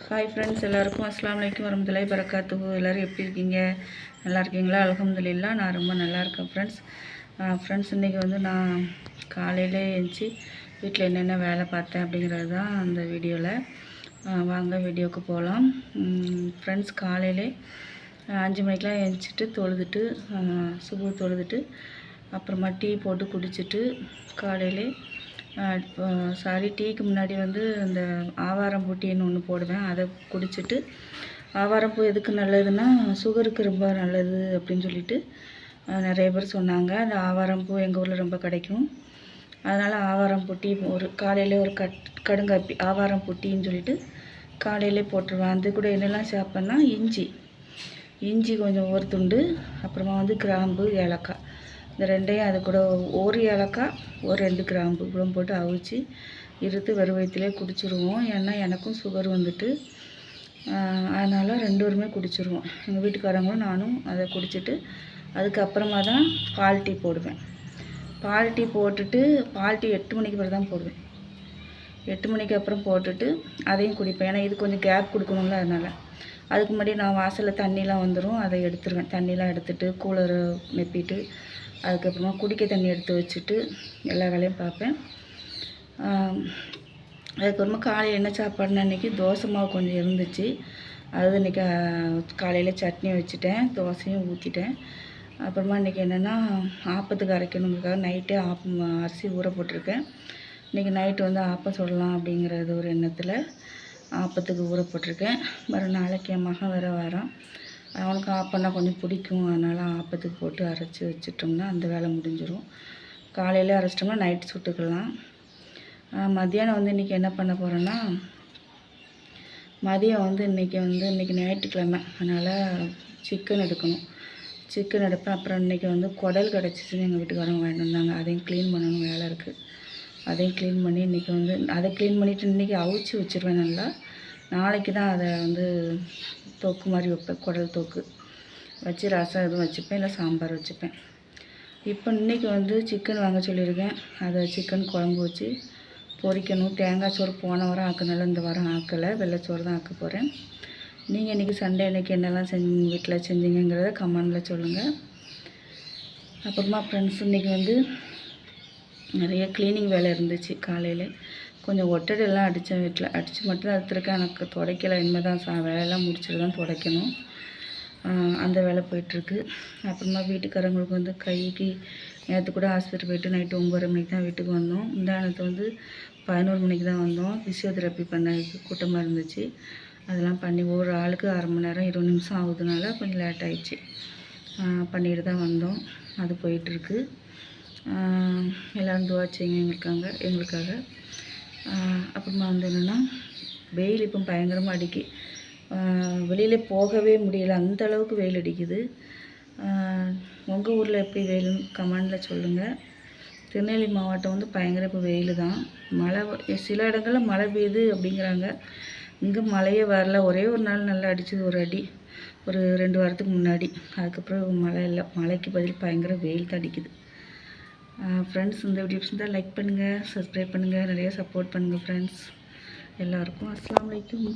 Hi friends, எல்லாருக்கும் அஸ்ஸலாமு அலைக்கும் வரஹ்மத்துல்லாஹி வபரகாத்துஹு. எல்லோரும் எப்படி இருக்கீங்க? நல்லா இருக்கீங்களா? அல்ஹம்துலில்லாஹ், நான் ரொம்ப நல்லா இருக்கேன் ஃப்ரெண்ட்ஸ். இன்றைக்கி வந்து நான் காலையிலே எழுந்துச்சி வீட்டில் என்னென்ன வேலை பார்த்தேன் அப்படிங்கிறது தான் அந்த வீடியோவில். வாங்க வீடியோவுக்கு போகலாம். ஃப்ரெண்ட்ஸ், காலையிலே 5 மணிக்கெலாம் எழுந்திரிச்சிட்டு தொழுதுட்டு சுபு தொழுதுட்டு அப்புறமா டீ போட்டு குடிச்சிட்டு காலையிலே டீக்கு முன்னாடி வந்து அந்த ஆவாரம் பூட்டின்னு ஒன்று போடுவேன். அதை குடிச்சிட்டு, ஆவாரம்பூ எதுக்கு நல்லதுன்னா சுகருக்கு ரொம்ப நல்லது அப்படின்னு சொல்லிட்டு நிறைய பேர் சொன்னாங்க. அந்த ஆவாரம்பூ எங்கள் ஊரில் ரொம்ப கிடைக்கும். அதனால் ஆவாரம்பூ டீ காலையிலே ஒரு கடுங்காப்பி ஆவாரம்பூ டீன்னு சொல்லிட்டு காலையிலே போட்டுருவேன். அது கூட என்னெல்லாம் சேர்ப்பேன்னா இஞ்சி கொஞ்சம் ஒரு துண்டு, அப்புறமா வந்து கிராம்பு, ஏலக்காய், இந்த ரெண்டையும் அது கூட ஒரு ஏலக்காய் ஒரு 2 கிராம்பு இவ்வளோ போட்டு அவிச்சு இருத்து வெறும் வயிற்றுலே குடிச்சிருவோம். ஏன்னா எனக்கும் சுகர் வந்துட்டு, அதனால் 2 பேருமே குடிச்சிருவோம். எங்கள் வீட்டுக்காரங்களும் நானும் அதை குடிச்சிட்டு அதுக்கப்புறமா தான் பால் டீ போடுவேன். பால் டீ போட்டுட்டு பால் டீ 8 மணிக்கு பிறகு தான் போடுவேன். 8 மணிக்கு அப்புறம் போட்டுட்டு அதையும் குடிப்பேன். ஏன்னா இது கொஞ்சம் கேப் கொடுக்கணும்ல, அதனால். அதுக்கு முன்னாடி நான் வாசலில் தண்ணிலாம் வந்துடும், அதை எடுத்துருவேன். தண்ணிலாம் எடுத்துகிட்டு கூலரை நெப்பிட்டு அதுக்கப்புறமா குடிக்க தண்ணி எடுத்து வச்சுட்டு எல்லா வேலையும் பார்ப்பேன். அதுக்கப்புறமா காலையில் என்ன சாப்பாடுனா இன்றைக்கி தோசை மாவு கொஞ்சம் இருந்துச்சு. அது இன்றைக்கி காலையில் சட்னி வச்சுட்டேன், தோசையும் ஊற்றிட்டேன். அப்புறமா இன்றைக்கி என்னென்னா ஆப்பத்துக்கு அரைக்கணுங்கிறதுக்காக நைட்டே அரிசி ஊற போட்டிருக்கேன். இன்றைக்கி நைட்டு வந்து ஆப்பம் சுடலாம் அப்படிங்கிறது ஒரு எண்ணத்தில் ஆப்பத்துக்கு ஊற போட்டிருக்கேன். நாளைக்கு என் மகன் வேறு வரான். அவனுக்கு ஆப்பம்னா கொஞ்சம் பிடிக்கும். அதனால் ஆப்பத்துக்கு போட்டு அரைச்சி வச்சிட்டோம்னா அந்த வேலை முடிஞ்சிடும். காலையில் அரைச்சிட்டோம்னா நைட்டு சுட்டுக்கலாம். மதியானம் வந்து இன்றைக்கி என்ன பண்ண போகிறேன்னா, மதியம் வந்து இன்றைக்கி ஞாயிற்றுக்கிழமை, அதனால் சிக்கன் எடுக்கணும். சிக்கன் எடுப்பேன். அப்புறம் இன்றைக்கி வந்து குடல் கிடச்சிச்சின்னு எங்கள் வீட்டுக்காரங்க வாங்கிட்டு வந்தாங்க. அதையும் க்ளீன் பண்ணணும், வேலை இருக்குது. அதையும் க்ளீன் பண்ணி இன்றைக்கி வந்து அதை க்ளீன் பண்ணிவிட்டு இன்றைக்கி அவிச்சு வச்சுருவேன் நல்லா. நாளைக்கு தான் அதை வந்து தொக்கு மாதிரி வைப்பேன். குடல் தொக்கு வச்சு ரசம் எதுவும் வச்சுப்பேன், இல்லை சாம்பார் வச்சுப்பேன். இப்போ இன்றைக்கி வந்து சிக்கன் வாங்க சொல்லியிருக்கேன். அதை சிக்கன் குழம்பு வச்சு பொரிக்கணும். தேங்காய் சோறு போன வாரம் ஆக்கினால இந்த வாரம் ஆக்கலை, வெள்ளைச்சோறு தான் ஆக்க போகிறேன். நீங்கள் இன்றைக்கி சண்டே இன்றைக்கி என்னெல்லாம் வீட்டில் செஞ்சீங்கிறத கமெண்டில் சொல்லுங்கள். அப்புறமா ஃப்ரெண்ட்ஸ், இன்றைக்கி வந்து நிறைய க்ளீனிங் வேலை இருந்துச்சு. காலையில் கொஞ்சம் ஒட்டடெல்லாம் அடித்தேன். வீட்டில் அடித்து மட்டும் தான் எடுத்துருக்கேன். எனக்கு துடைக்கலை. இனிமேல் தான் வேலையெல்லாம் முடிச்சுட்டு தான் துடைக்கணும். அந்த வேலை போயிட்டுருக்கு. அப்புறமா வீட்டுக்காரங்களுக்கு வந்து கைக்கு நேற்று கூட ஹாஸ்பிட்டல் போய்ட்டு நைட்டு 9:30 மணிக்கு தான் வீட்டுக்கு வந்தோம். முந்தானத்து வந்து 11 மணிக்கு தான் வந்தோம். ஃபிசியோதெரப்பி பண்ண கூட்டமாக இருந்துச்சு. அதெல்லாம் பண்ணி ஒரு ஆளுக்கு 1/2 மணி நேரம் 20 நிமிஷம் ஆகுதுனால கொஞ்சம் லேட் ஆகிடுச்சு. பண்ணிட்டு தான் வந்தோம். அது போயிட்டுருக்கு. எல்லோரும் துவா செய்யுங்க எங்களுக்காக. அப்புறமா வந்து என்னென்னா, வெயில் இப்போ பயங்கரமாக அடிக்கி. வெளியில் போகவே முடியல, அந்த அளவுக்கு வெயில் அடிக்குது. உங்கள் ஊரில் எப்படி வெயில்னு கமெண்டில் சொல்லுங்கள். திருநெல்வேலி மாவட்டம் வந்து பயங்கர இப்போ வெயில் தான். மழை சில இடங்களில் மழை பெய்யுது அப்படிங்கிறாங்க. இங்கே மழையே வரல. ஒரே ஒரு நாள் நல்லா அடிச்சது, ஒரு அடி, ஒரு 2 வாரத்துக்கு முன்னாடி. அதுக்கப்புறம் மழை இல்லை. மழைக்கு பதில் பயங்கர வெயில் தான் அடிக்குது. ஃப்ரெண்ட்ஸ், இந்த வீடியோ பிடிச்சிருந்தா லைக் பண்ணுங்கள், சப்ஸ்கிரைப் பண்ணுங்கள், நிறைய சப்போர்ட் பண்ணுங்கள் ஃப்ரெண்ட்ஸ். எல்லாருக்கும் அஸ்ஸலாமு அலைக்கும்.